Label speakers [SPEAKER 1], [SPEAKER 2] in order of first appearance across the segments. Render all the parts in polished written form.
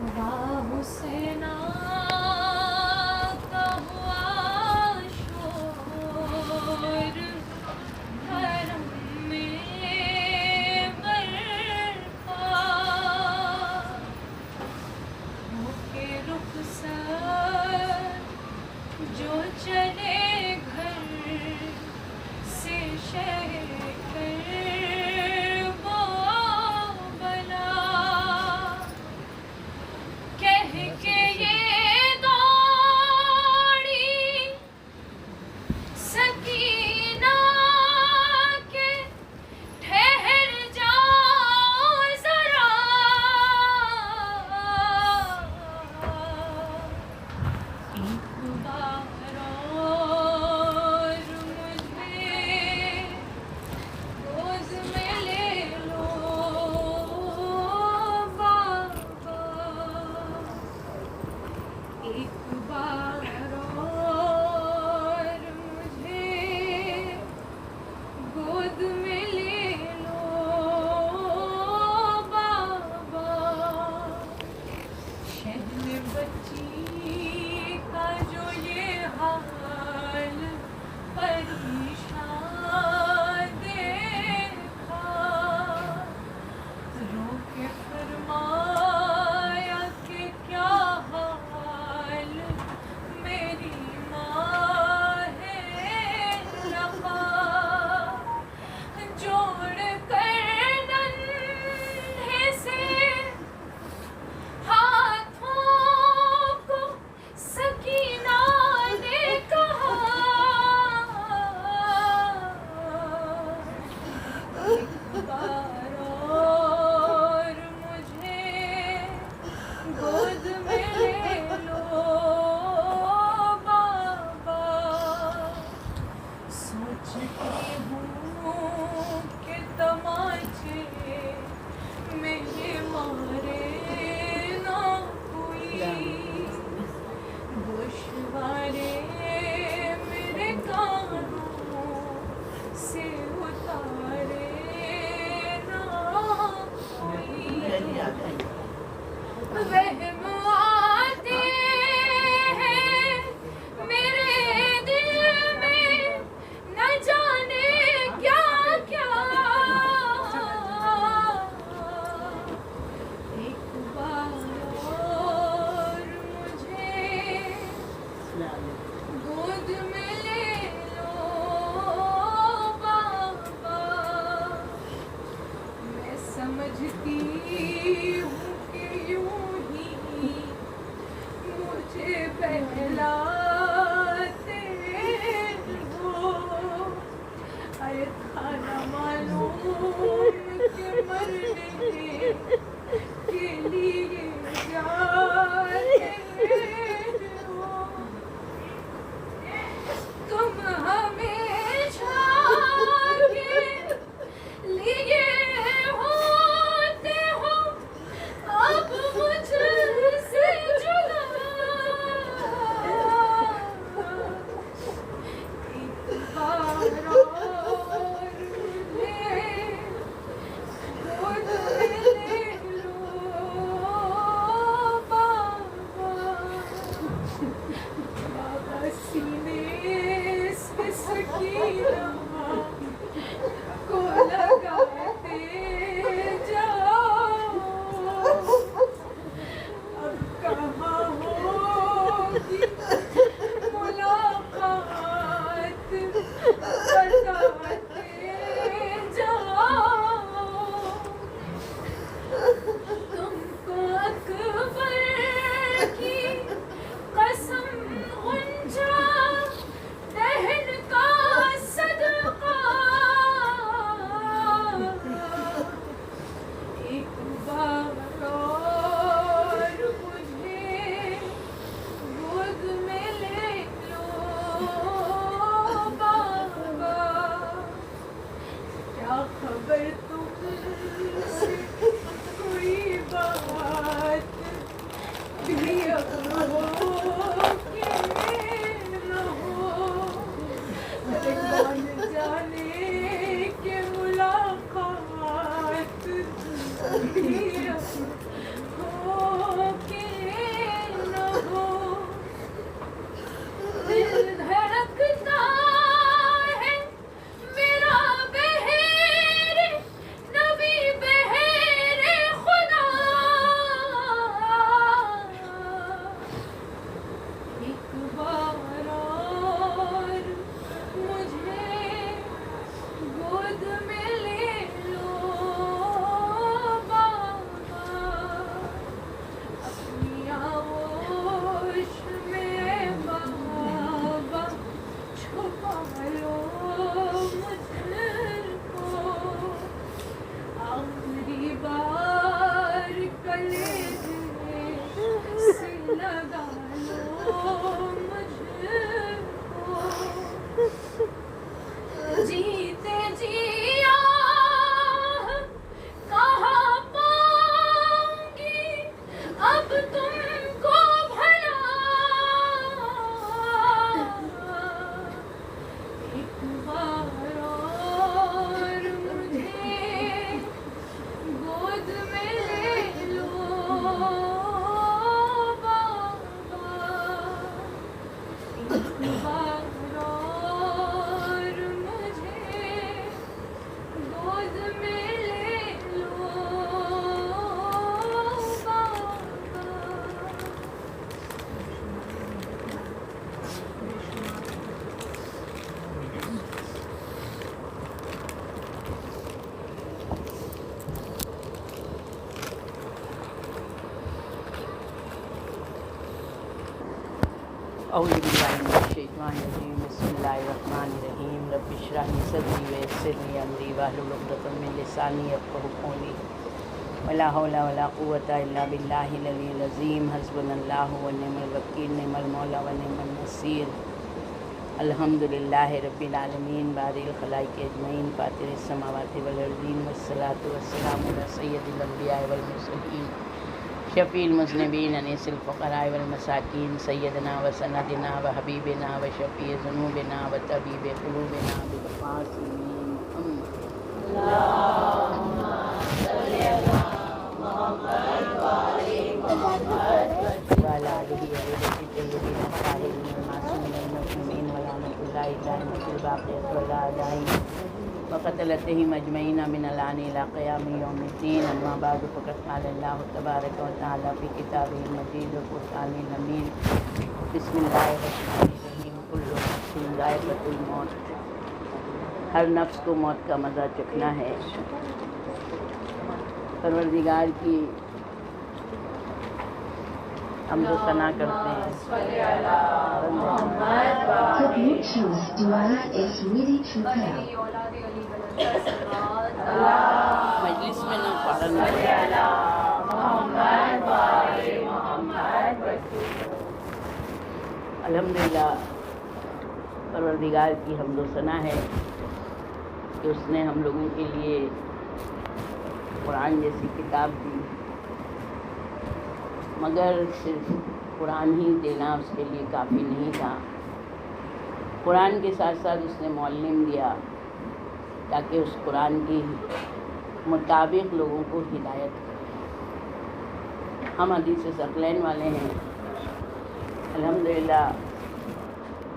[SPEAKER 1] واہ حسینا کا ہوا شور حرم میں برپا ہو کے رخسار جو چلے گھر سے شہر وہ بلا کہہ کے یہ دوڑی سکینہ کے ٹھہر جاؤ ذرا ایک بار اور مجھے گود میں لے لو بابا ایک بار اور مجھے گود میں لے لو بابا شہر بچی کا جو یہ حال پریشان دیکھا رو کے فرمایا کہ کیا حال میری ماں ہے رفا جوڑ کر ننھے سے ہاتھوں کو سکینہ نے کہا ایک بار اور مجھے گود میں لے لو بابا سوچتی ہوں کہ تماچے میں یہ مارے نہ کوئی گوشوارے میرے کانوں سے اتارے نہ کوئی وہم آتے ہیں میرے دل میں نہ جانے کیا کیا ایک بار اور مجھے گود میں لے لو بابا میں سمجھتی ہوں کہ یوں ہی لگا لو مجھ کو جیتے جیا کہاں پاؤں گی اب تم کو بھلا ایک بار اور مجھے گود میں لے لو بابا ایک بار اور مجھے گود میں لے لو بابا
[SPEAKER 2] اعوذ باللہ من الشیطان الرجیم بسم اللہ الرحمن الرحیم رب اشرح لی صدری ویسر لی امری واحلل عقدۃ من لسانی یفقہوا قولی ولا حول ولا قوۃ الا باللہ العلی العظیم حسبنا اللہ ونعم الوکیل نعم المولا ونعم النصیر الحمد للہ رب العالمین بارئ الخلائق اجمعین فاطر السماوات والارضین والصلاۃ والسلام علی سید الانبیاء والمرسلین شفیع المذنبین انیس الفقراء والمساکین سیدنا و سندنا و حبیبنا و شفیع ذنوبنا و طبیب قلوبنا بالقاسم محمد اللہم صلی علی محمد وعلی آلہ وصحبہ سیدنا الطاہرین المعصومین المعصومین ولعنۃ اللہ دائمۃ الباقیۃ والدائم وقتلتهم اجمعین من الان الى قیام یوم الدین اما بعد فقد قال اللہ تبارک و تعالی فی کتابہ المجید والقرآن الحمید بسم اللہ الرحمن الرحیم کل نفس ذائقۃ الموت ہر نفس کو موت کا مزہ چکھنا ہے۔ پروردگار کی حمد و ثنا کرتے ہیں۔
[SPEAKER 3] The Bluetooth device is ready to pair.
[SPEAKER 2] مجلس میں نہ پڑھنا الحمدللہ پروردگار کی حمد و ثنا ہے کہ اس نے ہم لوگوں کے لیے قرآن جیسی کتاب دی، مگر صرف قرآن ہی دینا اس کے لیے کافی نہیں تھا۔ قرآن کے ساتھ ساتھ اس نے معلم دیا تاکہ اس قرآن کی مطابق لوگوں کو ہدایت کرے۔ ہم حدیث ثقلین والے ہیں، الحمدللہ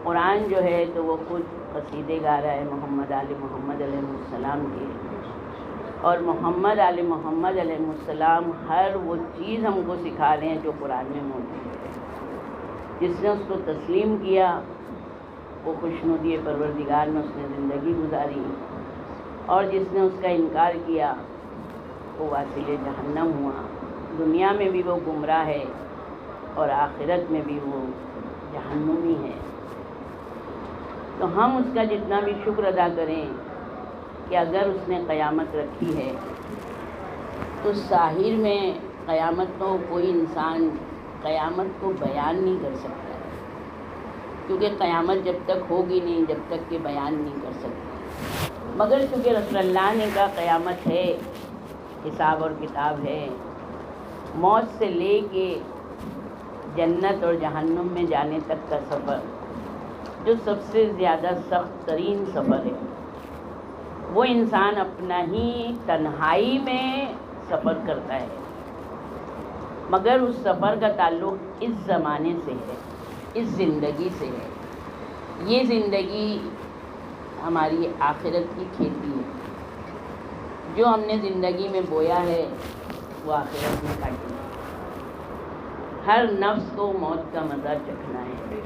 [SPEAKER 2] قرآن جو ہے تو وہ خود قصیدے گا رہا ہے محمد آل محمد علیہ السلام کے، اور محمد آل محمد علیہ السلام ہر وہ چیز ہم کو سکھا رہے ہیں جو قرآن میں موجود ہے۔ جس نے اس کو تسلیم کیا وہ خوشنودی پروردگار میں اس نے زندگی گزاری، اور جس نے اس کا انکار کیا وہ واصل جہنم ہوا۔ دنیا میں بھی وہ گمراہ ہے اور آخرت میں بھی وہ جہنمی ہے۔ تو ہم اس کا جتنا بھی شکر ادا کریں کہ اگر اس نے قیامت رکھی ہے تو ظاہر میں قیامت کو کوئی انسان قیامت کو بیان نہیں کر سکتا، کیونکہ قیامت جب تک ہوگی نہیں جب تک کہ بیان نہیں کر سکتا۔ مگر چونکہ رسول اللہ نے کہا قیامت ہے، حساب اور کتاب ہے، موت سے لے کے جنت اور جہنم میں جانے تک کا سفر جو سب سے زیادہ سخت ترین سفر ہے، وہ انسان اپنا ہی تنہائی میں سفر کرتا ہے، مگر اس سفر کا تعلق اس زمانے سے ہے، اس زندگی سے ہے۔ یہ زندگی ہماری آخرت کی کھیتی ہے، جو ہم نے زندگی میں بویا ہے وہ آخرت میں کاٹیں گے۔ ہر نفس کو موت کا مزہ چکھنا ہے۔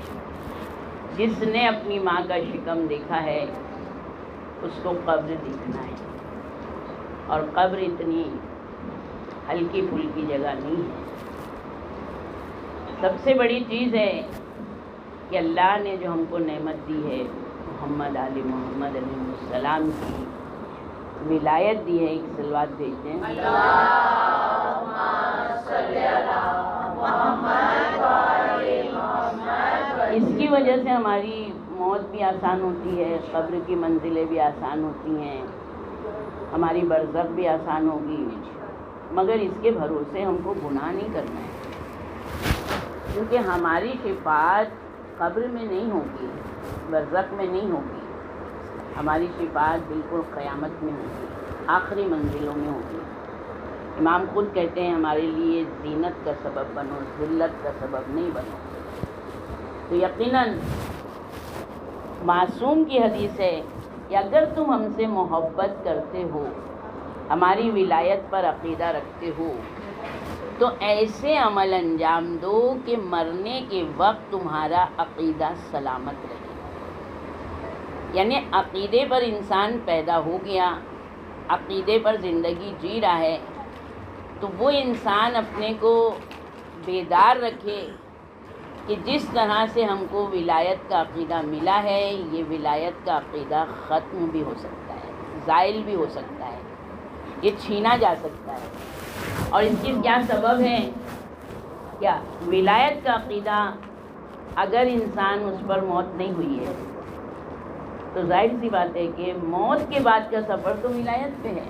[SPEAKER 2] جس نے اپنی ماں کا شکم دیکھا ہے اس کو قبر دیکھنا ہے، اور قبر اتنی ہلکی پھلکی جگہ نہیں ہے۔ سب سے بڑی چیز ہے کہ اللہ نے جو ہم کو نعمت دی ہے محمد آل محمد علیہ السلام کی ولایت دی ہے۔ ایک صلوات بھیجتے ہیں، اللہم صلی علی محمد وجہ سے ہماری موت بھی آسان ہوتی ہے، قبر کی منزلیں بھی آسان ہوتی ہیں، ہماری برزخ بھی آسان ہوگی، مگر اس کے بھروسے ہم کو گناہ نہیں کرنا ہے، کیونکہ ہماری شفاعت قبر میں نہیں ہوگی، برزخ میں نہیں ہوگی، ہماری شفاعت بالکل قیامت میں ہوگی، آخری منزلوں میں ہوگی۔ امام خود کہتے ہیں ہمارے لیے زینت کا سبب بنو، ذلت کا سبب نہیں بنو۔ تو یقیناً معصوم کی حدیث ہے کہ اگر تم ہم سے محبت کرتے ہو، ہماری ولایت پر عقیدہ رکھتے ہو، تو ایسے عمل انجام دو کہ مرنے کے وقت تمہارا عقیدہ سلامت رہے۔ یعنی عقیدے پر انسان پیدا ہو گیا، عقیدے پر زندگی جی رہا ہے، تو وہ انسان اپنے کو بیدار رکھے کہ جس طرح سے ہم کو ولایت کا عقیدہ ملا ہے، یہ ولایت کا عقیدہ ختم بھی ہو سکتا ہے، زائل بھی ہو سکتا ہے، یہ چھینا جا سکتا ہے۔ اور اس کی کیا سبب ہے؟ کیا ولایت کا عقیدہ اگر انسان اس پر موت نہیں ہوئی ہے تو ظاہر سی بات ہے کہ موت کے بعد کا سفر تو ولایت پہ ہے۔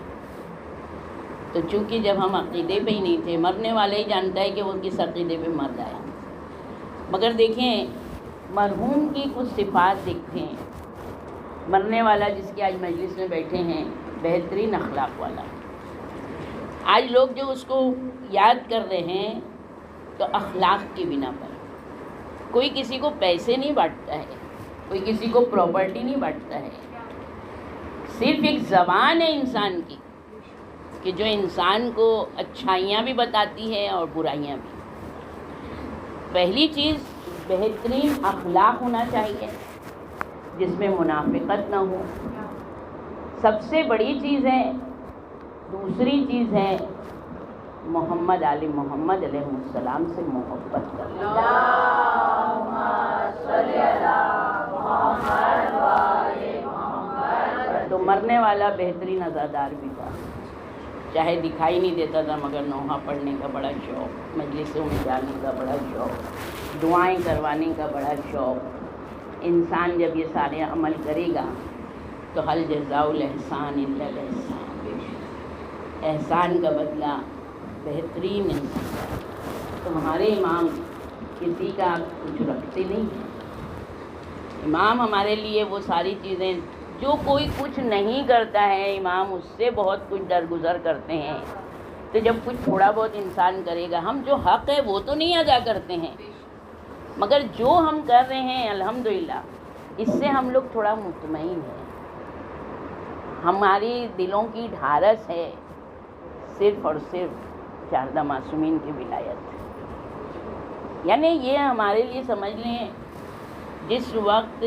[SPEAKER 2] تو چونکہ جب ہم عقیدے پہ ہی نہیں تھے، مرنے والا ہی جانتا ہے کہ وہ کس عقیدے پہ مر رہا ہے۔ مگر دیکھیں مرحوم کی کچھ صفات دیکھتے ہیں۔ مرنے والا جس کی آج مجلس میں بیٹھے ہیں، بہترین اخلاق والا، آج لوگ جو اس کو یاد کر رہے ہیں تو اخلاق کی بنا پر۔ کوئی کسی کو پیسے نہیں بانٹتا ہے، کوئی کسی کو پراپرٹی نہیں بانٹتا ہے، صرف ایک زبان ہے انسان کی کہ جو انسان کو اچھائیاں بھی بتاتی ہے اور برائیاں بھی۔ پہلی چیز بہترین اخلاق ہونا چاہیے جس میں منافقت نہ ہو، سب سے بڑی چیز ہے۔ دوسری چیز ہے محمد آل محمد علیہ السلام سے محبت کرنا۔ اللہم صلی علی محمد و آل محمد۔ تو مرنے والا بہترین عزادار بھی تھا، چاہے دکھائی نہیں دیتا تھا مگر نوحہ پڑھنے کا بڑا شوق، مجلسوں میں جانے کا بڑا شوق، دعائیں کروانے کا بڑا شوق۔ انسان جب یہ سارے عمل کرے گا تو حل جزاء الاحسان الا الاحسان، احسان کا بدلہ بہترین انسان کا۔ تمہارے امام کسی کا کچھ رکھتے نہیں ہیں، امام ہمارے لیے وہ ساری چیزیں جو کوئی کچھ نہیں کرتا ہے، امام اس سے بہت کچھ درگزر کرتے ہیں۔ تو جب کچھ تھوڑا بہت انسان کرے گا، ہم جو حق ہے وہ تو نہیں ادا کرتے ہیں، مگر جو ہم کر رہے ہیں الحمدللہ اس سے ہم لوگ تھوڑا مطمئن ہیں۔ ہماری دلوں کی ڈھارس ہے صرف اور صرف شاردہ معصومین کی ولایت۔ یعنی یہ ہمارے لیے سمجھ لیں، جس وقت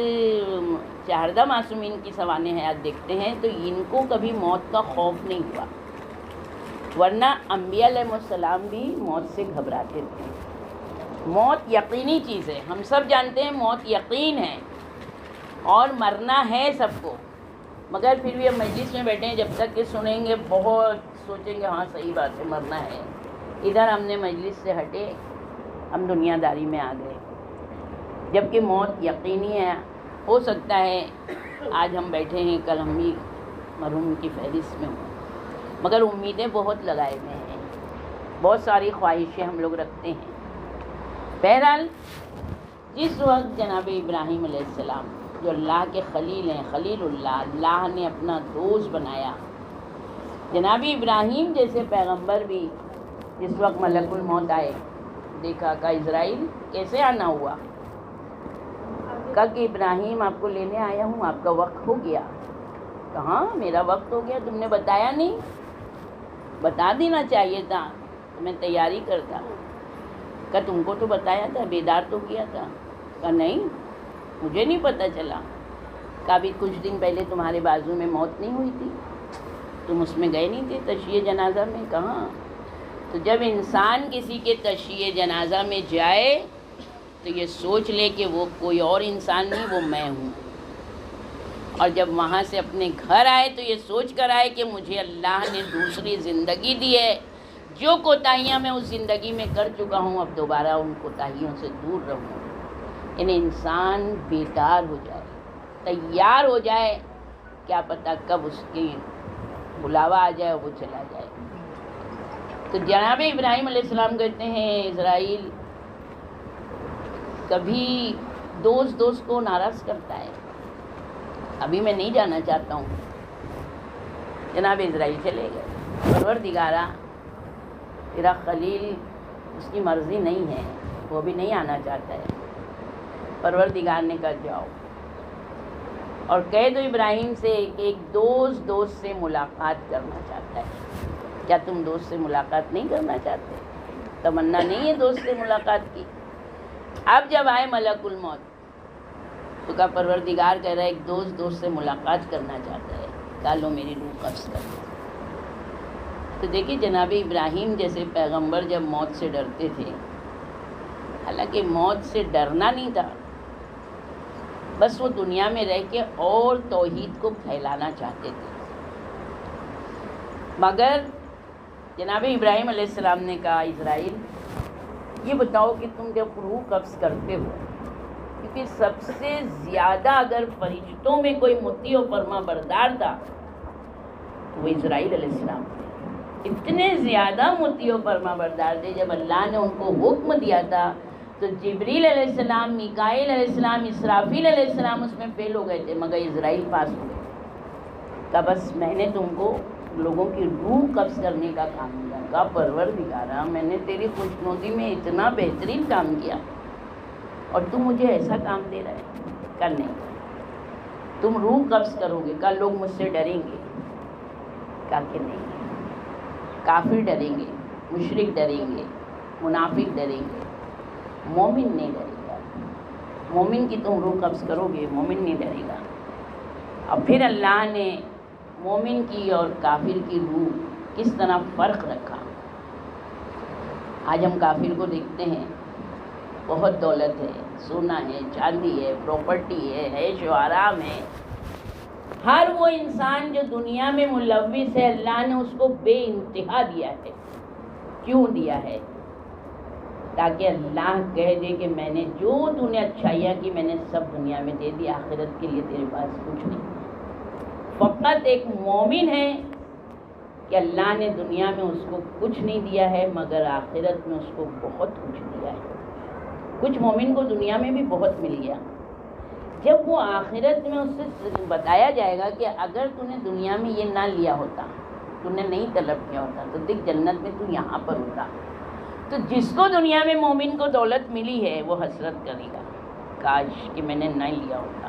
[SPEAKER 2] شاردہ معصومین کی سوانح حیات دیکھتے ہیں تو ان کو کبھی موت کا خوف نہیں ہوا، ورنہ انبیاء علیہ السلام بھی موت سے گھبراتے تھے۔ موت یقینی چیز ہے، ہم سب جانتے ہیں موت یقین ہے اور مرنا ہے سب کو، مگر پھر بھی ہم مجلس میں بیٹھے ہیں، جب تک کہ سنیں گے بہت سوچیں گے ہاں صحیح بات ہے مرنا ہے، ادھر ہم نے مجلس سے ہٹے، ہم دنیا داری میں آ گئے، جبکہ موت یقینی ہے۔ ہو سکتا ہے آج ہم بیٹھے ہیں، کل ہم بھی مرحوم کی فہرست میں ہوں، مگر امیدیں بہت لگائے ہوئے ہیں، بہت ساری خواہشیں ہم لوگ رکھتے ہیں۔ بہرحال جس وقت جناب ابراہیم علیہ السلام جو اللہ کے خلیل ہیں، خلیل اللہ نے اپنا دوست بنایا، جناب ابراہیم جیسے پیغمبر بھی جس وقت ملک الموت آئے، دیکھا کہ اسرائیل کیسے آنا ہوا، کہا کہ ابراہیم آپ کو لینے آیا ہوں، آپ کا وقت ہو گیا۔ کہاں میرا وقت ہو گیا، تم نے بتایا نہیں، بتا دینا چاہیے تھا تو میں تیاری کرتا۔ کہا تم کو تو بتایا تھا، بیدار تو کیا تھا۔ کہا نہیں مجھے نہیں پتہ چلا۔ کہا ابھی کچھ دن پہلے تمہارے بازو میں موت نہیں ہوئی تھی، تم اس میں گئے نہیں تھے تشییع جنازہ میں؟ کہاں۔ تو جب انسان کسی کے تشییع جنازہ میں جائے تو یہ سوچ لے کہ وہ کوئی اور انسان نہیں، وہ میں ہوں، اور جب وہاں سے اپنے گھر آئے تو یہ سوچ کر آئے کہ مجھے اللہ نے دوسری زندگی دی ہے، جو کوتاہیاں میں اس زندگی میں کر چکا ہوں اب دوبارہ ان کوتاہیوں سے دور رہوں۔ یعنی انسان بیدار ہو جائے، تیار ہو جائے، کیا پتہ کب اس کی بلاوا آ جائے اور وہ چلا جائے۔ تو جناب ابراہیم علیہ السلام کہتے ہیں اسرائیل کبھی دوست کو ناراض کرتا ہے، ابھی میں نہیں جانا چاہتا ہوں۔ جناب اسرائیل چلے گئے، پروردگارا تیرا خلیل اس کی مرضی نہیں ہے، وہ بھی نہیں آنا چاہتا ہے۔ پروردگار نے کہا جاؤ اور کہہ دو ابراہیم سے کہ ایک دوست سے ملاقات کرنا چاہتا ہے۔ کیا تم دوست سے ملاقات نہیں کرنا چاہتے؟ تمنا نہیں ہے دوست سے ملاقات کی؟ اب جب آئے ملک الموت تو کہا پروردگار کہہ رہا ہے ایک دوست سے ملاقات کرنا چاہتا ہے، کہا لو میری روح قبض کر دو۔ تو دیکھیے جناب ابراہیم جیسے پیغمبر جب موت سے ڈرتے تھے، حالانکہ موت سے ڈرنا نہیں تھا، بس وہ دنیا میں رہ کے اور توحید کو پھیلانا چاہتے تھے۔ مگر جناب ابراہیم علیہ السلام نے کہا اسرائیل یہ بتاؤ کہ تم جب روح قبض کرتے ہو، کیونکہ سب سے زیادہ اگر فرشتوں میں کوئی مطیع و فرما بردار تھا تو وہ اسرائیل علیہ السلام تھے۔ اتنے زیادہ مطیع و فرما بردار تھے، جب اللہ نے ان کو حکم دیا تھا تو جبریل علیہ السلام، میکائیل علیہ السلام، اسرافیل علیہ السلام اس میں فیل ہو گئے تھے، مگر اسرائیل پاس ہو گئے۔ کہا بس میں نے تم کو لوگوں کی روح قبض کرنے کا کام کیا۔ کہا پروردگارا میں نے تیری خوشنودی میں اتنا بہترین کام کیا اور تم مجھے ایسا کام دے رہا ہے؟ کہا نہیں، تم روح قبض کرو گے، کہا لوگ مجھ سے ڈریں گے؟ کہا کہ نہیں، کافر ڈریں گے، مشرک ڈریں گے، منافق ڈریں گے، مومن نہیں ڈرے گا۔ مومن کی تم روح قبض کرو گے، مومن نہیں ڈرے گا۔ اور پھر اللہ نے مومن کی اور کافر کی روح کس طرح فرق رکھا۔ آج ہم کافر کو دیکھتے ہیں، بہت دولت ہے، سونا ہے، چاندی ہے، پراپرٹی ہے، عیش و آرام ہے۔ ہر وہ انسان جو دنیا میں ملوث ہے، اللہ نے اس کو بے انتہا دیا ہے۔ کیوں دیا ہے؟ تاکہ اللہ کہہ دے کہ میں نے جو تو نے اچھائیاں کی میں نے سب دنیا میں دے دی، آخرت کے لیے تیرے پاس کچھ نہیں۔ فقط ایک مومن ہے کہ اللہ نے دنیا میں اس کو کچھ نہیں دیا ہے، مگر آخرت میں اس کو بہت کچھ دیا ہے۔ کچھ مومن کو دنیا میں بھی بہت مل گیا، جب وہ آخرت میں اس سے بتایا جائے گا کہ اگر تو نے دنیا میں یہ نہ لیا ہوتا، تو نے نہیں طلب کیا ہوتا، تو دیکھ جنت میں تو یہاں پر ہوتا۔ تو جس کو دنیا میں مومن کو دولت ملی ہے وہ حسرت کرے گا، کاش کہ میں نے نہیں لیا ہوتا،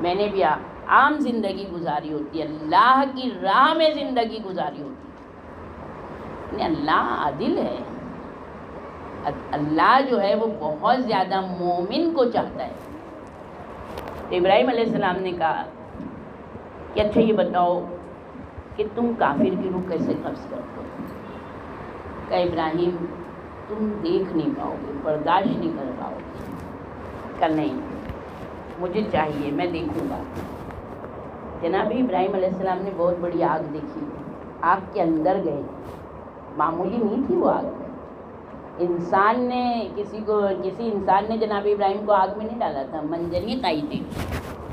[SPEAKER 2] میں نے بھی عام زندگی گزاری ہوتی، اللہ کی راہ میں زندگی گزاری ہوتی۔ اللہ عادل ہے، اللہ جو ہے وہ بہت زیادہ مومن کو چاہتا ہے۔ تو ابراہیم علیہ السلام نے کہا کہ اچھا یہ بتاؤ کہ تم کافر کی روح کیسے قبض کرتے ہو؟ کہ ابراہیم تم دیکھ نہیں پاؤ گے، برداشت نہیں کر پاؤ گے۔ کہ نہیں، مجھے چاہیے، میں دیکھوں گا۔ جناب ابراہیم علیہ السلام نے بہت بڑی آگ دیکھی، آگ کے اندر گئے، معمولی نہیں تھی وہ آگ۔ انسان نے کسی انسان نے جناب ابراہیم کو آگ میں نہیں ڈالا تھا، منجنیق آئی تھی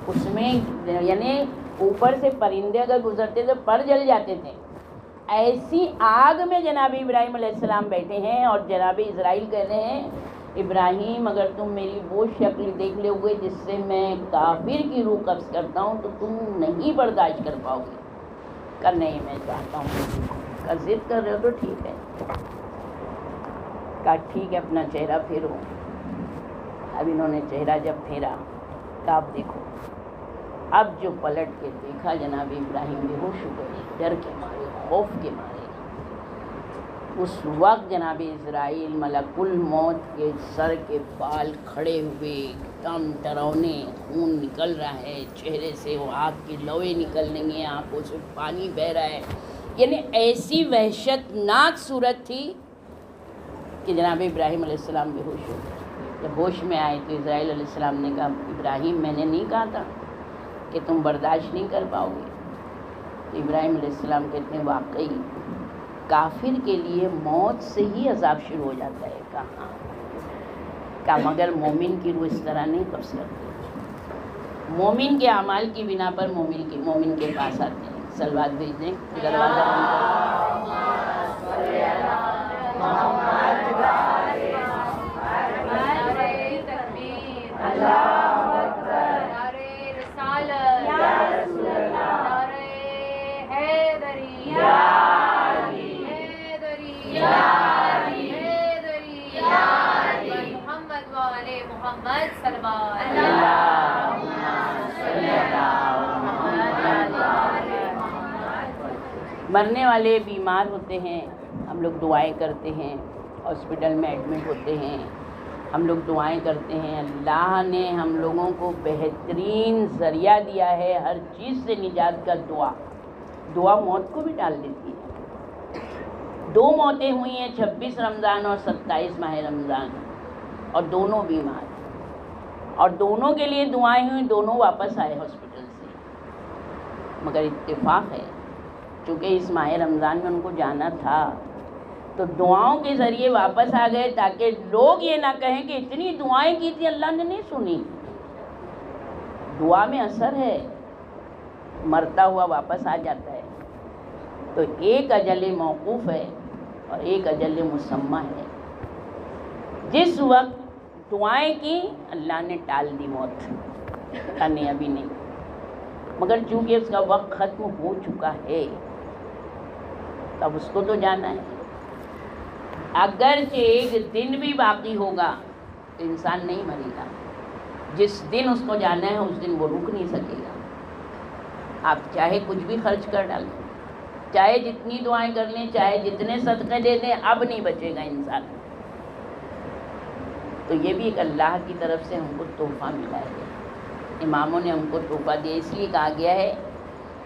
[SPEAKER 2] اس میں، یعنی اوپر سے پرندے اگر گزرتے تو پر جل جاتے تھے، ایسی آگ میں جناب ابراہیم علیہ السلام بیٹھے ہیں۔ اور جناب اسرائیل کہہ رہے ہیں ابراہیم اگر تم میری وہ شکل دیکھ لو گے جس سے میں کافر کی روح قبض کرتا ہوں تو تم نہیں برداشت کر پاؤ گے۔ کہ نہیں، میں چاہتا ہوں۔ کہ ضد کر رہے ہو تو ٹھیک ہے۔ کہا ٹھیک ہے، اپنا چہرہ پھیرو۔ اب انہوں نے چہرہ جب پھیرا کہ اب دیکھو، اب جو پلٹ کے دیکھا جناب ابراہیم بے ہوش ہو گئے، ڈر کے مارے، خوف کے مارے۔ اس وقت جناب اسرائیل ملک الموت کے سر کے بال کھڑے ہوئے، ایک دم ڈراؤنے، خون نکل رہا ہے چہرے سے، وہ آگ کی لویں نکل رہی ہیں، آنکھوں سے پانی بہہ رہا ہے، یعنی ایسی وحشت ناک صورت تھی کہ جناب ابراہیم علیہ السلام بے ہوش ہو گئے۔ جب ہوش میں آئے تو اسرائیل علیہ السلام نے کہا ابراہیم میں نے نہیں کہا تھا کہ تم برداشت نہیں کر پاؤ گے؟ تو ابراہیم علیہ السلام کہتے ہیں واقعی کافر کے لیے موت سے ہی عذاب شروع ہو جاتا ہے۔ کہاں کہ مگر مومن کی روح اس طرح نہیں قبض کرتی. مومن کے اعمال کی بنا پر مومن کے پاس آتے ہیں. صلوات بھیج دیں. دروازہ بند مرنے والے بیمار ہوتے ہیں، ہم لوگ دعائیں کرتے ہیں. ہاسپٹل میں ایڈمٹ ہوتے ہیں، ہم لوگ دعائیں کرتے ہیں. اللہ نے ہم لوگوں کو بہترین ذریعہ دیا ہے ہر چیز سے نجات کا. دعا موت کو بھی ٹال دیتی ہے. 2 موتیں ہوئی ہیں 26 رمضان اور 27 ماہ رمضان، اور دونوں بیمار، اور دونوں کے لیے دعائیں ہوئیں. دونوں واپس آئے ہاسپٹل سے. مگر اتفاق ہے چونکہ اس ماہ رمضان میں ان کو جانا تھا تو دعاؤں کے ذریعے واپس آ گئے، تاکہ لوگ یہ نہ کہیں کہ اتنی دعائیں کی تھی اللہ نے نہیں سنی. دعا میں اثر ہے، مرتا ہوا واپس آ جاتا ہے. تو ایک اجل موقوف ہے اور ایک اجل مسمى ہے. جس وقت دعائیں کی اللہ نے ٹال دی موت، نہیں ابھی نہیں. مگر چونکہ اس کا وقت ختم ہو چکا ہے تب اس کو تو جانا ہے. اگرچہ ایک دن بھی باقی ہوگا تو انسان نہیں مرے گا. جس دن اس کو جانا ہے اس دن وہ رک نہیں سکے گا. آپ چاہے کچھ بھی خرچ کر ڈالیں، چاہے جتنی دعائیں کر لیں، چاہے جتنے صدقے دے دیں، اب نہیں بچے گا انسان. تو یہ بھی ایک اللہ کی طرف سے ہم کو تحفہ ملا ہے. اماموں نے ہم کو تحفہ دیا. اس لیے کہا گیا ہے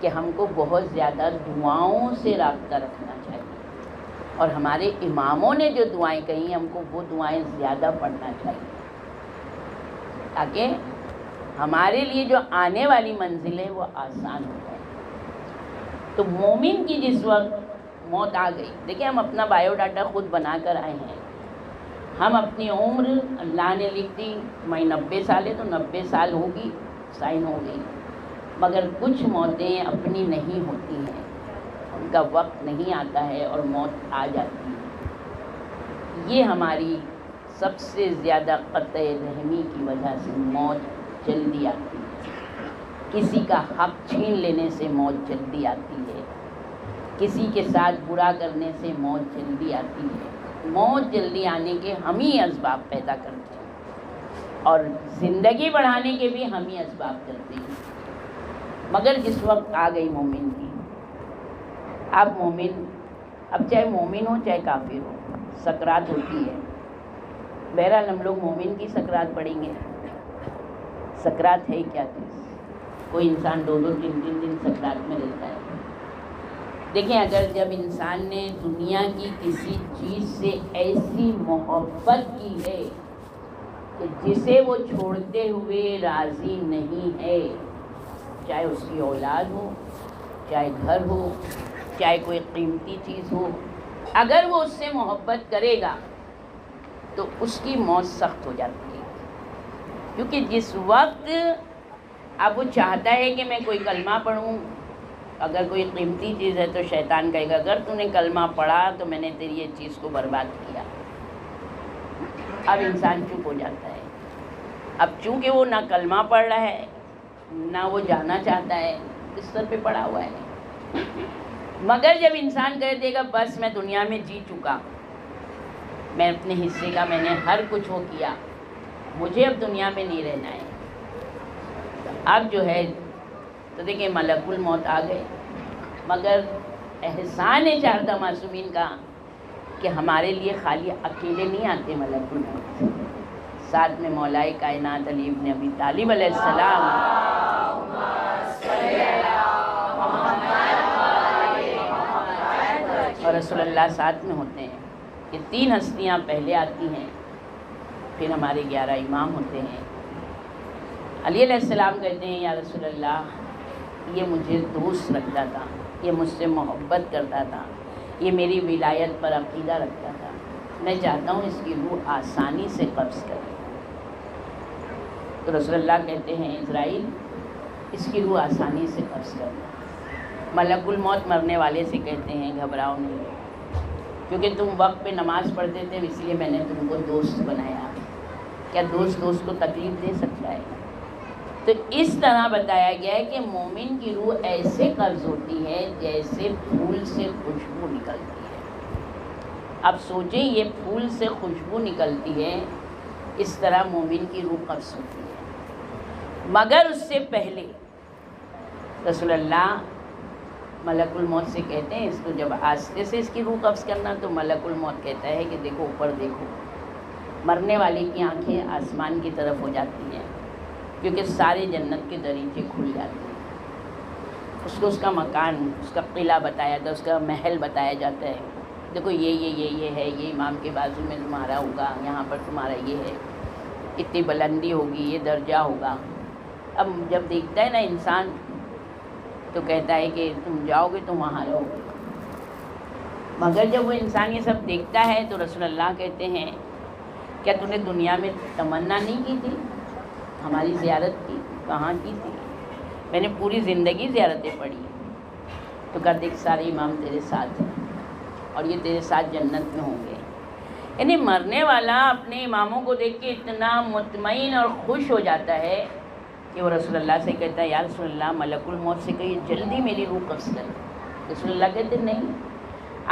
[SPEAKER 2] کہ ہم کو بہت زیادہ دعاؤں سے رابطہ رکھنا چاہیے، اور ہمارے اماموں نے جو دعائیں کہی ہم کو وہ دعائیں زیادہ پڑھنا چاہیے، تاکہ ہمارے لیے جو آنے والی منزل ہے وہ آسان ہو جائے. تو مومن کی جس وقت موت آ گئی، دیکھیں ہم اپنا بایو ڈاٹا خود بنا کر آئے ہیں. ہم اپنی عمر اللہ نے لکھ دی، میں 90 سال ہے تو 90 سال ہوگی، سائن ہو گئی. مگر کچھ موتیں اپنی نہیں ہوتی ہیں، ان کا وقت نہیں آتا ہے اور موت آ جاتی ہے. یہ ہماری سب سے زیادہ قطع رحمی کی وجہ سے موت جلدی آتی ہے. کسی کا حق چھین لینے سے موت جلدی آتی ہے، کسی کے ساتھ برا کرنے سے موت جلدی آتی ہے. موت جلدی آنے کے ہم ہی اسباب پیدا کرتے ہیں، اور زندگی بڑھانے کے بھی ہم ہی اسباب کرتے ہیں. مگر جس وقت آ گئی مومن کی، اب مومن، اب چاہے مومن ہو چاہے کافر ہو، سکرات ہوتی ہے. بہرحال ہم لوگ مومن کی سکرات پڑھیں گے. سکرات ہے کیا چیز؟ کوئی انسان 2-2 3-3 دن سکرات میں رہتا ہے. دیکھیں اگر جب انسان نے دنیا کی کسی چیز سے ایسی محبت کی ہے کہ جسے وہ چھوڑتے ہوئے راضی نہیں ہے، چاہے اس کی اولاد ہو، چاہے گھر ہو، چاہے کوئی قیمتی چیز ہو، اگر وہ اس سے محبت کرے گا تو اس کی موت سخت ہو جاتی ہے. کیونکہ جس وقت اب وہ چاہتا ہے کہ میں کوئی کلمہ پڑھوں، اگر کوئی قیمتی چیز ہے تو شیطان کہے گا اگر تو نے کلمہ پڑھا تو میں نے تیری یہ چیز کو برباد کیا. اب انسان چپ ہو جاتا ہے. اب چونکہ وہ نہ کلمہ پڑھ رہا ہے نہ وہ جانا چاہتا ہے، بستر پہ پڑا ہوا ہے. مگر جب انسان کہہ دے گا بس میں دنیا میں جی چکا، میں اپنے حصے کا میں نے ہر کچھ وہ کیا، مجھے اب دنیا میں نہیں رہنا ہے، اب جو ہے تو دیکھیں ملک الموت آ گئے. مگر احسان ہے 4 معصومین کا کہ ہمارے لیے خالی اکیلے نہیں آتے ملک الموت، ساتھ میں مولائے کائنات علی ابن ابی طالب علیہ السلام، اور رسول اللہ ساتھ میں ہوتے ہیں. یہ 3 ہستیاں پہلے آتی ہیں، پھر ہمارے 11 امام ہوتے ہیں. علی علیہ السلام کہتے ہیں یا رسول اللہ یہ مجھے دوست رکھتا تھا، یہ مجھ سے محبت کرتا تھا، یہ میری ولایت پر عقیدہ رکھتا تھا، میں چاہتا ہوں اس کی روح آسانی سے قبض کرے. تو رسول اللہ کہتے ہیں اسرائیل اس کی روح آسانی سے قبض کرنا. ملک الموت مرنے والے سے کہتے ہیں گھبراؤ نہیں، کیونکہ تم وقت پہ نماز پڑھتے تھے اس لیے میں نے تم کو دوست بنایا. کیا دوست کو تکلیف دے سکتا ہے؟ تو اس طرح بتایا گیا ہے کہ مومن کی روح ایسے قبض ہوتی ہے جیسے پھول سے خوشبو نکلتی ہے. اب سوچیں یہ پھول سے خوشبو نکلتی ہے، اس طرح مومن کی روح قبض ہوتی ہے. مگر اس سے پہلے رسول اللہ ملک الموت سے کہتے ہیں اس کو جب آستے سے اس کی روح قبض کرنا، تو ملک الموت کہتا ہے کہ دیکھو اوپر دیکھو. مرنے والے کی آنکھیں آسمان کی طرف ہو جاتی ہیں کیونکہ سارے جنت کے دریچے کھل جاتے ہیں. اس کو اس کا مکان، اس کا قلعہ بتایا جاتا ہے، اس کا محل بتایا جاتا ہے. دیکھو یہ ہے، یہ امام کے بازو میں تمہارا ہوگا، یہاں پر تمہارا یہ ہے، اتنی بلندی ہوگی، یہ درجہ ہوگا. اب جب دیکھتا ہے نا انسان تو کہتا ہے کہ تم جاؤ گے تو وہاں رہو گے. مگر جب وہ انسان یہ سب دیکھتا ہے تو رسول اللہ کہتے ہیں کیا تو نے دنیا میں تمنا نہیں کی تھی ہماری زیارت کی؟ کہاں کی تھی؟ میں نے پوری زندگی زیارتیں پڑھی. تو کہتے ایک سارے امام تیرے ساتھ ہیں اور یہ تیرے ساتھ جنت میں ہوں گے. یعنی مرنے والا اپنے اماموں کو دیکھ کے اتنا مطمئن اور خوش ہو جاتا ہے کہ وہ رسول اللہ سے کہتا ہے یا رسول اللہ ملک الموت سے کہیے جلدی میری روح قبض کر. رسول اللہ کہتے نہیں،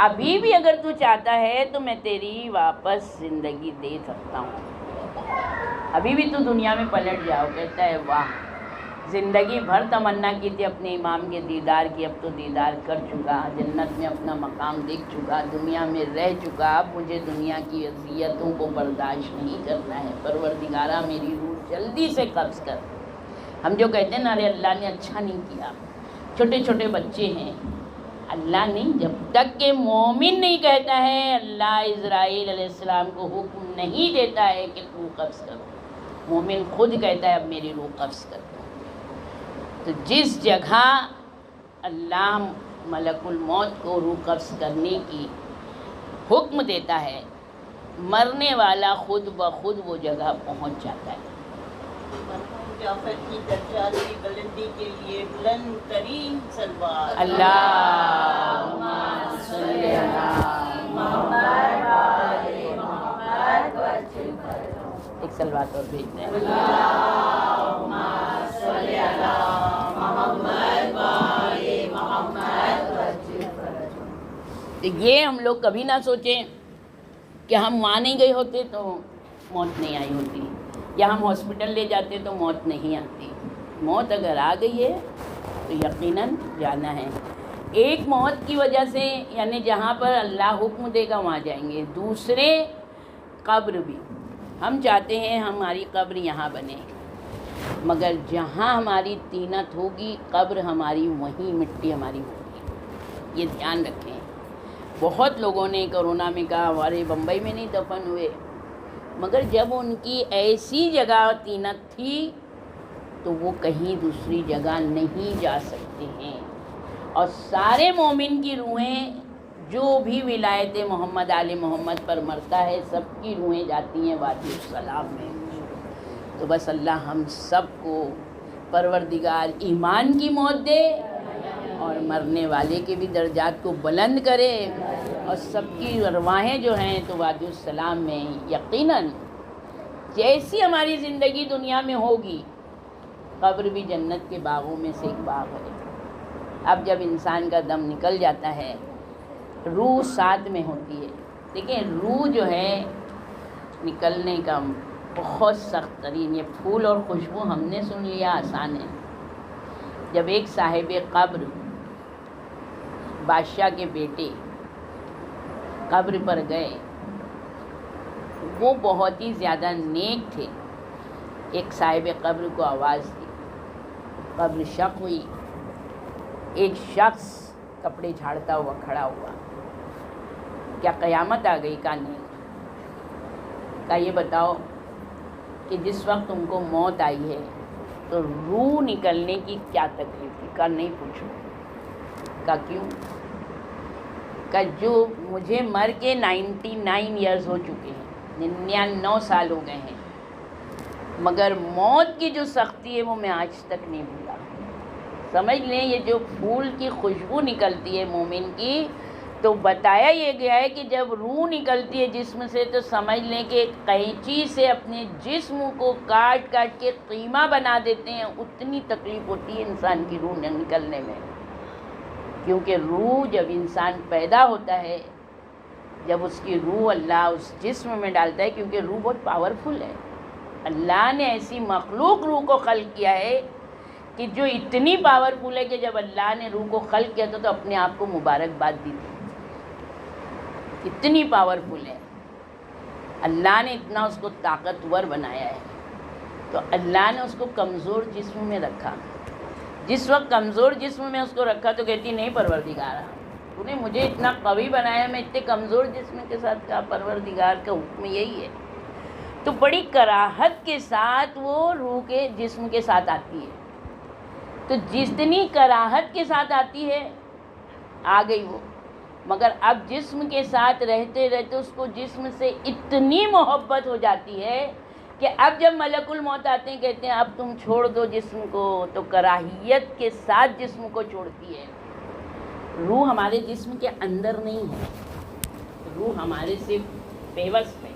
[SPEAKER 2] ابھی بھی اگر تو چاہتا ہے تو میں تیری واپس زندگی دے سکتا ہوں، ابھی بھی تو دنیا میں پلٹ جاؤ. کہتا ہے واہ، زندگی بھر تمنا کی تھی اپنے امام کے دیدار کی، اب تو دیدار کر چکا، جنت میں اپنا مقام دیکھ چکا، دنیا میں رہ چکا، اب مجھے دنیا کی اذیتوں کو برداشت نہیں کرنا ہے. پروردگارہ میری روح جلدی سے قبض کر. ہم جو کہتے ہیں نا ارے اللہ نے اچھا نہیں کیا، چھوٹے چھوٹے بچے ہیں، اللہ نہیں، جب تک کہ مومن نہیں کہتا ہے اللہ اسرائیل علیہ السلام کو حکم نہیں دیتا ہے کہ روح قبض کرو. مومن خود کہتا ہے اب میری روح قبض کر دو. تو جس جگہ اللہ ملک الموت کو روح قبض کرنے کی حکم دیتا ہے، مرنے والا خود بخود وہ جگہ پہنچ جاتا ہے.
[SPEAKER 4] جعفر کی درجات کی بلندی کے لیے بلند ترین صلوات.
[SPEAKER 2] اللہم صلی علی محمد و آل محمد. ایک صلوات اور بھیجتے ہیں. اللہم صلی علی محمد و آل محمد. یہ ہم لوگ کبھی نہ سوچیں کہ ہم وہاں نہیں گئے ہوتے تو موت نہیں آئی ہوتی، یا ہم ہاسپٹل لے جاتے تو موت نہیں آتی. موت اگر آ گئی ہے تو یقیناً جانا ہے. ایک موت کی وجہ سے یعنی جہاں پر اللہ حکم دے گا وہاں جائیں گے. دوسرے قبر بھی ہم چاہتے ہیں ہماری قبر یہاں بنے، مگر جہاں ہماری طینت ہوگی قبر ہماری وہیں مٹی ہماری ہوگی. یہ دھیان رکھیں. بہت لوگوں نے کرونا میں کہا ہمارے بمبئی میں نہیں دفن ہوئے، مگر جب ان کی ایسی جگہ طینت تھی تو وہ کہیں دوسری جگہ نہیں جا سکتے ہیں. اور سارے مومن کی روحیں جو بھی ولایت محمد آل محمد پر مرتا ہے سب کی روحیں جاتی ہیں وادی السلام میں. تو بس اللہ ہم سب کو پروردگار ایمان کی موت دے اور مرنے والے کے بھی درجات کو بلند کرے، اور سب کی ارواحیں جو ہیں تو وادی السلام میں یقیناً جیسی ہماری زندگی دنیا میں ہوگی قبر بھی جنت کے باغوں میں سے ایک باغ ہے. اب جب انسان کا دم نکل جاتا ہے روح ساتھ میں ہوتی ہے. دیکھیں روح جو ہے نکلنے کا بہت سخت ترین، یہ پھول اور خوشبو ہم نے سن لیا آسان ہے. جب ایک صاحب قبر بادشاہ کے بیٹے قبر پر گئے، وہ بہت ہی زیادہ نیک تھے. ایک صاحب قبر کو آواز دی، قبر شق ہوئی. ایک شخص کپڑے جھاڑتا ہوا کھڑا ہوا. کیا قیامت آ گئی؟ کہا نہیں. کہا یہ بتاؤ کہ جس وقت تم کو موت آئی ہے تو روح نکلنے کی کیا تکلیف تھی؟ کہا نہیں پوچھو. کہا کیوں؟ کہ جو مجھے مر کے 99 ایئرز ہو چکے ہیں، 99 سال ہو گئے ہیں، مگر موت کی جو سختی ہے وہ میں آج تک نہیں بھولا. سمجھ لیں یہ جو پھول کی خوشبو نکلتی ہے مومن کی، تو بتایا یہ گیا ہے کہ جب روح نکلتی ہے جسم سے تو سمجھ لیں کہ ایک قینچی سے اپنے جسم کو کاٹ کاٹ کے قیمہ بنا دیتے ہیں، اتنی تکلیف ہوتی ہے انسان کی روح نکلنے میں. کیونکہ روح جب انسان پیدا ہوتا ہے، جب اس کی روح اللہ اس جسم میں ڈالتا ہے، کیونکہ روح بہت پاورفل ہے. اللہ نے ایسی مخلوق روح کو خلق کیا ہے کہ جو اتنی پاورفل ہے کہ جب اللہ نے روح کو خلق کیا تھا تو اپنے آپ کو مبارکباد دی تھی. اتنی پاورفل ہے. اللہ نے اتنا اس کو طاقتور بنایا ہے. تو اللہ نے اس کو کمزور جسم میں رکھا. جس وقت کمزور جسم میں اس کو رکھا تو کہتی نہیں پروردگار، تو نے مجھے اتنا قوی بنایا، میں اتنے کمزور جسم کے ساتھ کہا پروردگار کا حکم یہی ہے. تو بڑی کراہت کے ساتھ وہ روح کے جسم کے ساتھ آتی ہے. تو جتنی کراہت کے ساتھ آتی ہے آ گئی وہ، مگر اب جسم کے ساتھ رہتے رہتے اس کو جسم سے اتنی محبت ہو جاتی ہے کہ اب جب ملک الموت آتے ہیں کہتے ہیں اب تم چھوڑ دو جسم کو، تو کراہیت کے ساتھ جسم کو چھوڑتی ہے. روح ہمارے جسم کے اندر نہیں ہے، روح ہمارے سے پیوست ہے.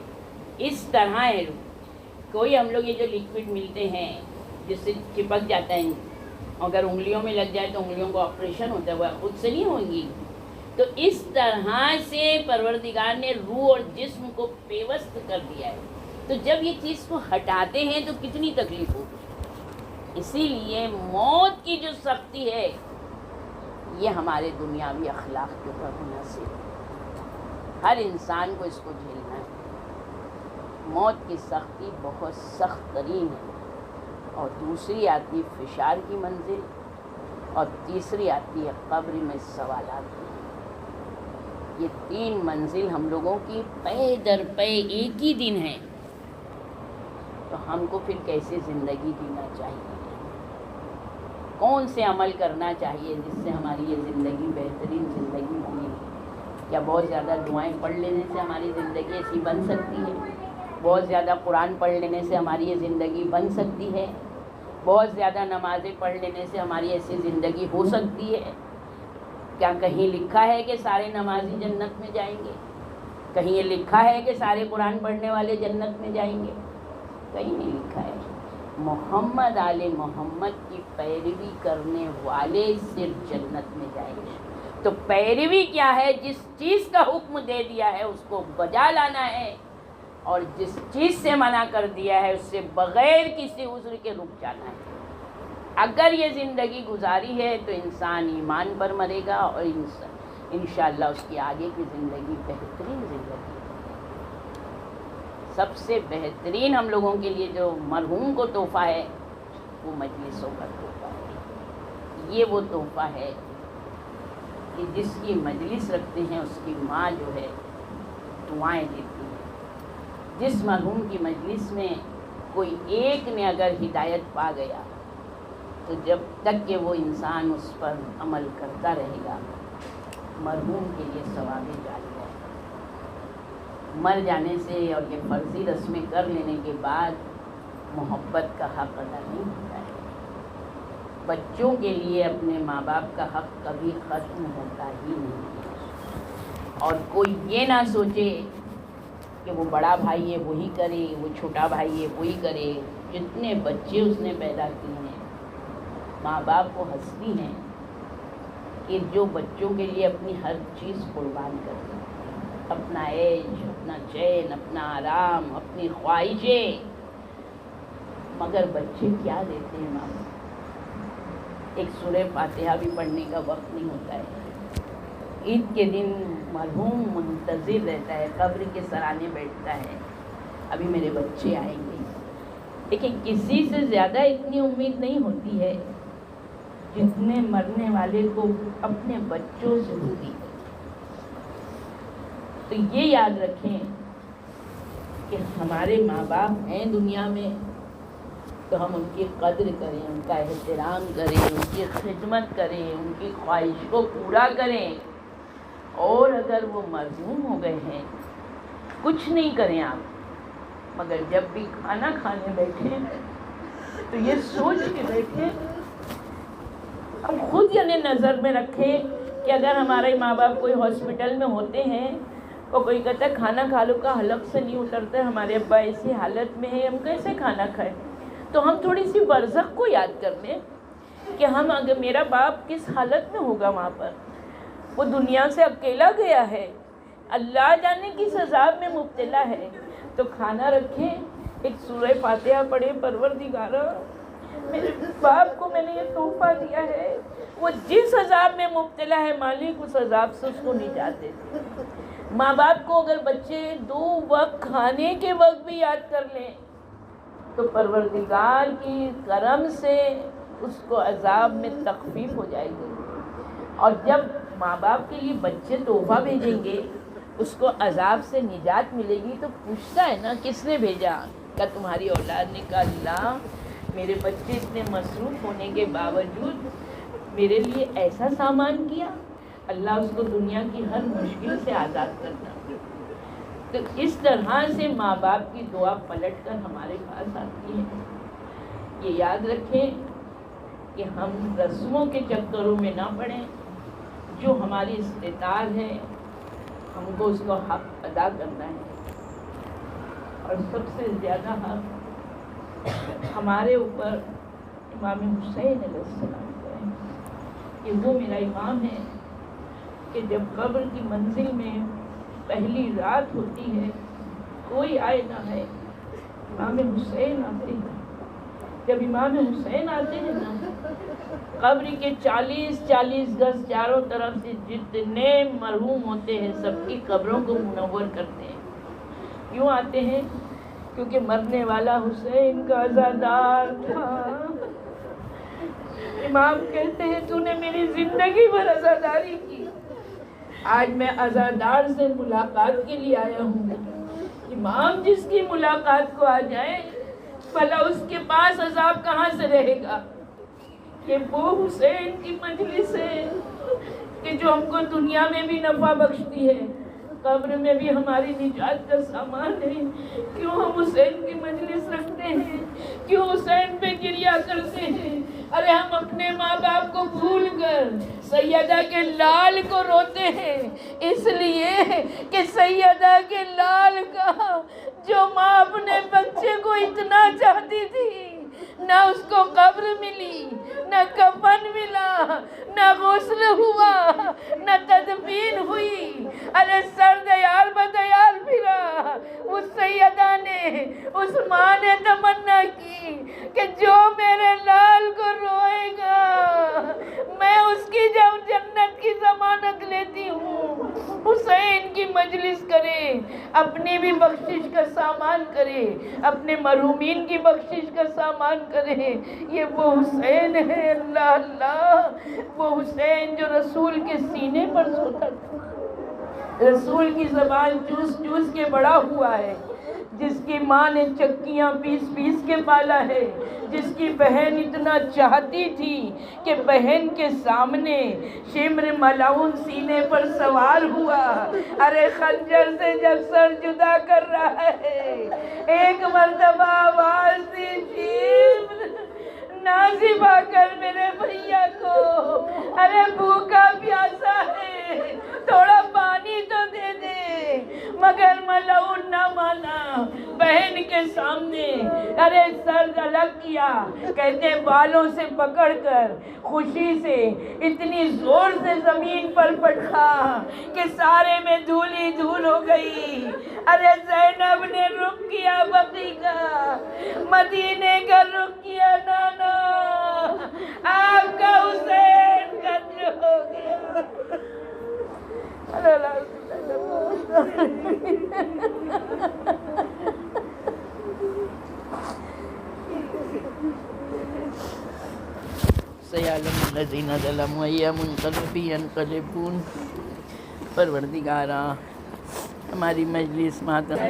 [SPEAKER 2] اس طرح ہے روح. کوئی ہم لوگ یہ جو لیکوڈ ملتے ہیں جس سے چپک جاتا ہے، اگر انگلیوں میں لگ جائے تو انگلیوں کو آپریشن ہوتا ہے، وہ خود سے نہیں ہوں گی. تو اس طرح سے پروردگار نے روح اور جسم کو پیوست کر دیا ہے. تو جب یہ چیز کو ہٹاتے ہیں تو کتنی تکلیف ہوگی. اسی لیے موت کی جو سختی ہے یہ ہمارے دنیاوی اخلاق کے اوپر منحصر ہے. ہر انسان کو اس کو جھیلنا ہے. موت کی سختی بہت سخت ترین ہے. اور دوسری آتی فشار کی منزل، اور تیسری آتی ہے قبر میں سوالات کی. یہ تین منزل ہم لوگوں کی پے در پے ایک ہی دن ہے. تو ہم کو پھر کیسے زندگی جینا چاہیے، کون سے عمل کرنا چاہیے جس سے ہماری یہ زندگی بہترین زندگی بنے. کیا بہت زیادہ دعائیں پڑھ لینے سے ہماری زندگی ایسی بن سکتی ہے؟ بہت زیادہ قرآن پڑھ لینے سے ہماری یہ زندگی بن سکتی ہے؟ بہت زیادہ نمازیں پڑھ لینے سے ہماری ایسی زندگی ہو سکتی ہے؟ کیا کہیں لکھا ہے کہ سارے نمازی جنت میں جائیں گے؟ کہیں یہ لکھا ہے کہ سارے قرآن پڑھنے والے جنت میں جائیں گے؟ کہیں نہیں لکھا ہے. محمد آل محمد کی پیروی کرنے والے صرف جنت میں جائیں گے. تو پیروی کیا ہے؟ جس چیز کا حکم دے دیا ہے اس کو بجا لانا ہے، اور جس چیز سے منع کر دیا ہے اس سے بغیر کسی عذر کے رک جانا ہے. اگر یہ زندگی گزاری ہے تو انسان ایمان پر مرے گا، اور انشاءاللہ اس کی آگے کی زندگی بہترین زندگی. سب سے بہترین ہم لوگوں کے لیے جو مرحوم کو تحفہ ہے وہ مجلسوں کا تحفہ ہے. یہ وہ تحفہ ہے کہ جس کی مجلس رکھتے ہیں اس کی ماں جو ہے دعائیں دیتی ہے. جس مرحوم کی مجلس میں کوئی ایک نے اگر ہدایت پا گیا تو جب تک کہ وہ انسان اس پر عمل کرتا رہے گا مرحوم کے لیے ثواب جاری ہے. مر جانے سے اور یہ فرضی رسمیں کر لینے کے بعد محبت کا حق ادا نہیں ہوتا ہے. بچوں کے لیے اپنے ماں باپ کا حق کبھی ختم ہوتا ہی نہیں ہے. اور کوئی یہ نہ سوچے کہ وہ بڑا بھائی ہے وہی کرے، وہ چھوٹا بھائی ہے وہی کرے. جتنے بچے اس نے پیدا کیے ہیں ماں باپ کو ہنستی ہیں کہ جو بچوں کے لیے اپنی ہر چیز قربان کرتے ہیں، اپنا عیش، اپنا چین، اپنا آرام، اپنی خواہشیں. مگر بچے کیا دیتے ہیں ماں باپ؟ ایک سورہ فاتحہ بھی پڑھنے کا وقت نہیں ہوتا ہے. عید کے دن مرحوم منتظر رہتا ہے، قبر کے سرانے بیٹھتا ہے ابھی میرے بچے آئیں گے. لیکن کسی سے زیادہ اتنی امید نہیں ہوتی ہے جتنے مرنے والے کو اپنے بچوں سے ہوتی ہے. تو یہ یاد رکھیں کہ ہمارے ماں باپ ہیں دنیا میں تو ہم ان کی قدر کریں، ان کا احترام کریں، ان کی خدمت کریں، ان کی خواہش کو پورا کریں. اور اگر وہ مرحوم ہو گئے ہیں کچھ نہیں کریں آپ، مگر جب بھی کھانا کھانے بیٹھے تو یہ سوچ کے بیٹھے، ہم خود یعنی نظر میں رکھیں کہ اگر ہمارے ماں باپ کوئی ہاسپٹل میں ہوتے ہیں اور کوئی کہتا ہے کھانا کھا لو کا حلق سے نہیں اترتا، ہمارے ابا ایسی حالت میں ہے، ہم کیسے کھانا کھائیں؟ تو ہم تھوڑی سی برزخ کو یاد کر لیں کہ ہم اگر میرا باپ کس حالت میں ہوگا وہاں پر، وہ دنیا سے اکیلا گیا ہے، اللہ جانے کس عذاب میں مبتلا ہے، تو کھانا رکھیں، ایک سورہ فاتحہ پڑھیں، پروردگارا میرے باپ کو میں نے یہ تحفہ دیا ہے، وہ جس عذاب میں مبتلا ہے مالک اس عذاب سے اس کو نجات دے دے۔ ماں باپ کو اگر بچے 2 وقت کھانے کے وقت بھی یاد کر لیں تو پروردگار کی کرم سے اس کو عذاب میں تخفیف ہو جائے گی۔ اور جب ماں باپ کے لیے بچے تحفہ بھیجیں گے اس کو عذاب سے نجات ملے گی، تو پوچھتا ہے نا کس نے بھیجا؟ کہ تمہاری اولاد نے کہا اللہ میرے بچے اتنے مصروف ہونے کے باوجود میرے لیے ایسا سامان کیا، اللہ اس کو دنیا کی ہر مشکل سے آزاد کرنا۔ تو اس طرح سے ماں باپ کی دعا پلٹ کر ہمارے پاس آتی ہے۔ یہ یاد رکھیں کہ ہم رسموں کے چکروں میں نہ پڑیں، جو ہماری استطاعت ہے ہم کو اس کو حق ادا کرنا ہے، اور سب سے زیادہ حق ہمارے اوپر امام حسین علیہ السلام کا ہے کہ وہ میرا امام ہے کہ جب قبر کی منزل میں پہلی رات ہوتی ہے کوئی آئے نہ ہے، امام حسین آتے ہیں۔ جب امام حسین آتے ہیں نا، قبر کے 40 گز چاروں طرف سے جتنے مرحوم ہوتے ہیں سب کی قبروں کو منور کرتے ہیں۔ کیوں آتے ہیں؟ کیونکہ مرنے والا حسین کا عزادار تھا۔ امام کہتے ہیں تو نے میری زندگی بھر عزاداری کی، آج میں عزادار سے ملاقات کے لیے آیا ہوں۔ امام جس کی ملاقات کو آ جائے بھلا اس کے پاس عذاب کہاں سے رہے گا؟ کہ وہ حسین کی مجلس ہے کہ جو ہم کو دنیا میں بھی نفع بخشتی ہے، قبر میں بھی ہماری نجات کا سامان ہے۔ کیوں ہم حسین کی مجلس رکھتے ہیں؟ کیوں حسین پہ گریہ کرتے ہیں؟ ارے ہم اپنے ماں باپ کو بھول کر سیدہ کے لال کو روتے ہیں، اس لیے کہ سیدہ کے لال کا جو ماں اپنے بچے کو اتنا چاہتی تھی، نہ اس کو قبر ملی، نہ کفن ملا، نہ غسل ہوا، نہ تدفین ہوئی، ارے سر دیار بدیار پھرا۔ اس سیدہ نے، اس ماں نے تمنا کی کہ جو میرے لال کو روئے گا میں اس کی جب جنت کی ضمانت لیتی ہوں۔ حسین کی مجلس کرے، اپنی بھی بخشش کا سامان کرے، اپنے مرحومین کی بخشش کا سامان کرے۔ یہ وہ حسین ہے، اللہ اللہ، وہ حسین جو رسول کے سینے پر سوتا تھا، رسول کی زبان چوس چوس کے بڑا ہوا ہے، جس کی ماں نے چکیاں پیس پیس کے پالا ہے، جس کی بہن اتنا چاہتی تھی کہ بہن کے سامنے شمر ملعون سینے پر سوار ہوا۔ ارے خنجر سے جب سر جدا کر رہا ہے، ایک مرتبہ آواز دی شمر نازب آ کر میرے بھیا کو، ارے بھوکا پیاسا ہے، تھوڑا پانی تو دے دے، مگر ملعون نہ مانا، بہن کے سامنے ارے سر الگ کیا، کہتے بالوں سے پکڑ کر خوشی سے اتنی زور سے زمین پر پٹکا کہ سارے میں دھول ہی دھول ہو گئی۔ ارے زینب نے رخ کیا بقی کا، مدینے کا رخ کیا، نانا آپ کا حسین قتل ہو گیا۔ سیعلم الذین ظلموا ای منقلب ینقلبون۔ پروردگارا ہماری مجلس ماتم